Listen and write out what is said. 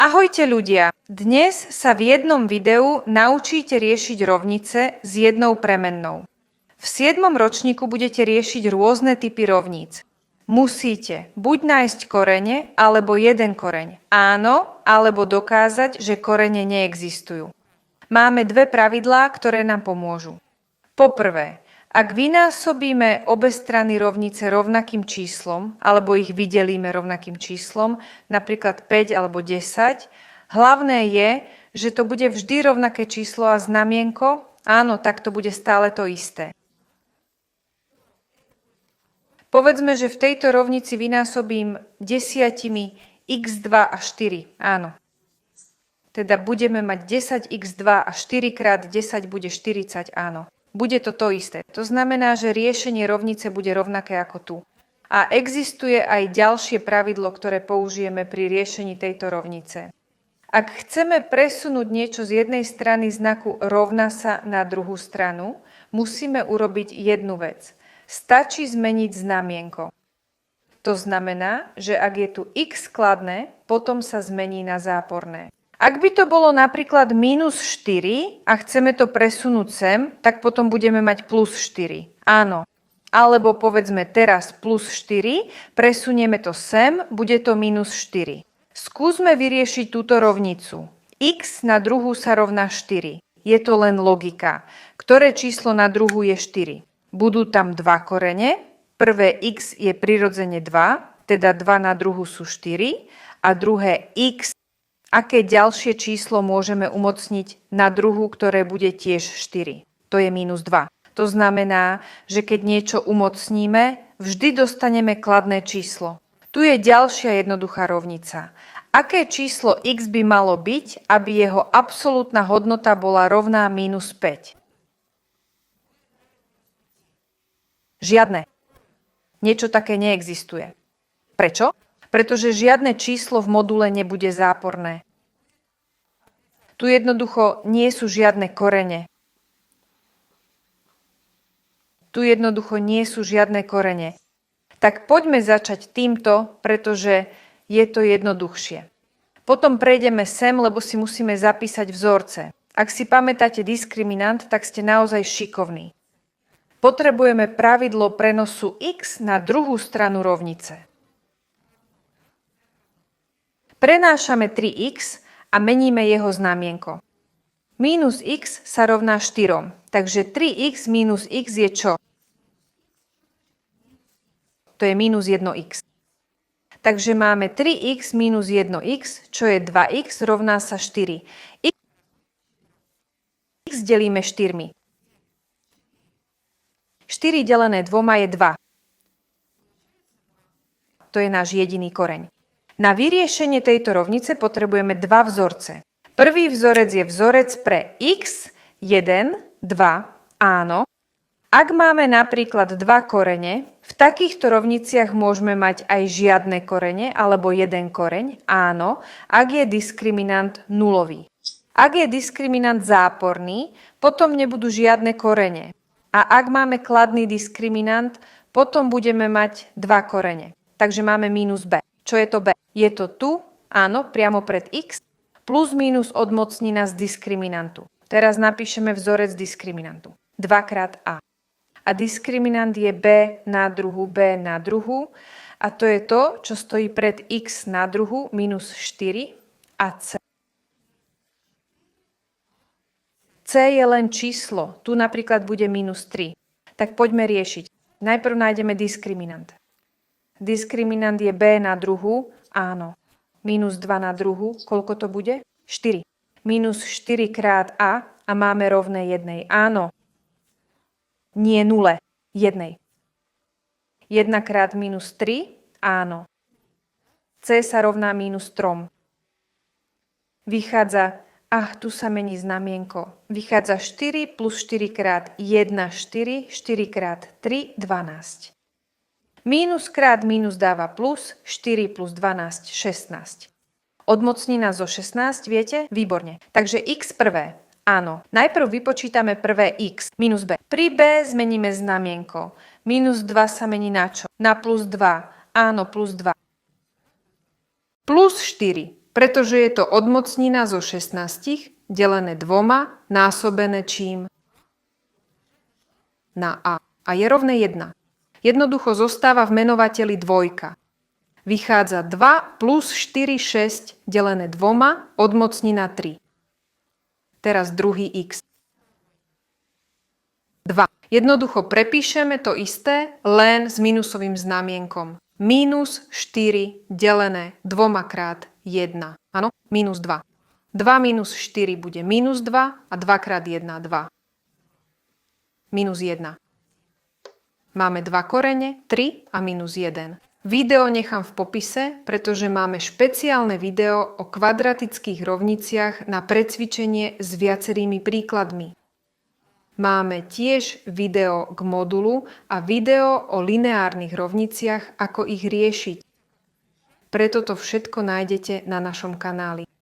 Ahojte ľudia! Dnes sa v jednom videu naučíte riešiť rovnice s jednou premennou. V 7. ročníku budete riešiť rôzne typy rovníc. Musíte buď nájsť korene, alebo jeden koreň. Áno, alebo dokázať, že korene neexistujú. Máme dve pravidlá, ktoré nám pomôžu. Poprvé, ak vynásobíme obe strany rovnice rovnakým číslom, alebo ich vydelíme rovnakým číslom, napríklad 5 alebo 10, hlavné je, že to bude vždy rovnaké číslo a znamienko, áno, tak to bude stále to isté. Povedzme, že v tejto rovnici vynásobím 10 x2 a 4, áno. Teda budeme mať 10x2 a 4 krát 10 bude 40, áno. Bude to isté. To znamená, že riešenie rovnice bude rovnaké ako tu. A existuje aj ďalšie pravidlo, ktoré použijeme pri riešení tejto rovnice. Ak chceme presunúť niečo z jednej strany znaku rovná sa na druhú stranu, musíme urobiť jednu vec. Stačí zmeniť znamienko. To znamená, že ak je tu x kladné, potom sa zmení na záporné. Ak by to bolo napríklad minus 4 a chceme to presunúť sem, tak potom budeme mať plus 4. Áno. Alebo povedzme teraz plus 4, presunieme to sem, bude to minus 4. Skúsme vyriešiť túto rovnicu. X na druhu sa rovná 4. Je to len logika. Ktoré číslo na druhu je 4? Budú tam dva korene. Prvé x je prirodzene 2, teda 2 na druhu sú 4. A druhé x. Aké ďalšie číslo môžeme umocniť na druhu, ktoré bude tiež 4? To je minus 2. To znamená, že keď niečo umocníme, vždy dostaneme kladné číslo. Tu je ďalšia jednoduchá rovnica. Aké číslo x by malo byť, aby jeho absolútna hodnota bola rovná minus 5? Žiadne. Niečo také neexistuje. Prečo? Pretože žiadne číslo v module nebude záporné. Tu jednoducho nie sú žiadne korene. Tak poďme začať týmto, pretože je to jednoduchšie. Potom prejdeme sem, lebo si musíme zapísať vzorce. Ak si pamätáte diskriminant, tak ste naozaj šikovní. Potrebujeme pravidlo prenosu x na druhú stranu rovnice. Prenášame 3x a meníme jeho znamienko. Minus x sa rovná 4, takže 3x minus x je čo? To je minus 1x. Takže máme 3x minus 1x, čo je 2x, rovná sa 4. X delíme 4. 4 delené 2 je 2. To je náš jediný koreň. Na vyriešenie tejto rovnice potrebujeme dva vzorce. Prvý vzorec je vzorec pre x, 1, 2, áno. Ak máme napríklad dva korene, v takýchto rovniciach môžeme mať aj žiadne korene alebo jeden koreň, áno, ak je diskriminant nulový. Ak je diskriminant záporný, potom nebudú žiadne korene. A ak máme kladný diskriminant, potom budeme mať dva korene. Takže máme minus b. Čo je to b? Je to tu, áno, priamo pred x, plus minus odmocnina z diskriminantu. Teraz napíšeme vzorec diskriminantu. 2 krát a. A diskriminant je b na druhu, a to je to, čo stojí pred x na druhu, minus 4 a c. C je len číslo, tu napríklad bude minus 3. Tak poďme riešiť. Najprv nájdeme diskriminant. Diskriminant je b na druhu, áno. Minus 2 na druhu, koľko to bude? 4. Minus 4 krát a máme rovné 1. Áno. Nie 0, 1. 1 krát minus 3, áno. C sa rovná minus 3. Vychádza, tu sa mení znamienko. Vychádza 4 plus 4 krát 1, 4, 4 krát 3, 12. Mínus krát mínus dáva plus, 4 plus 12, 16. Odmocnina zo 16, viete? Výborne. Takže x prvé. Áno. Najprv vypočítame prvé x, minus b. Pri b zmeníme znamienko. Minus 2 sa mení na čo? Na plus 2. Áno, plus 2. Plus 4. Pretože je to odmocnina zo 16 delené 2 násobené čím? Na a. A je rovné 1. Jednoducho zostáva v menovateli 2. Vychádza 2 plus 4, 6 delené 2 odmocnina 3. Teraz druhý x. 2. Jednoducho prepíšeme to isté, len s minusovým znamienkom. Minus 4 delené 2 krát 1. Áno, minus 2. 2 minus 4 bude minus 2 a 2 krát 1, 2. Minus 1. Máme 2 korene, 3 a minus 1. Video nechám v popise, pretože máme špeciálne video o kvadratických rovniciach na precvičenie s viacerými príkladmi. Máme tiež video k modulu a video o lineárnych rovniciach, ako ich riešiť. Preto to všetko nájdete na našom kanáli.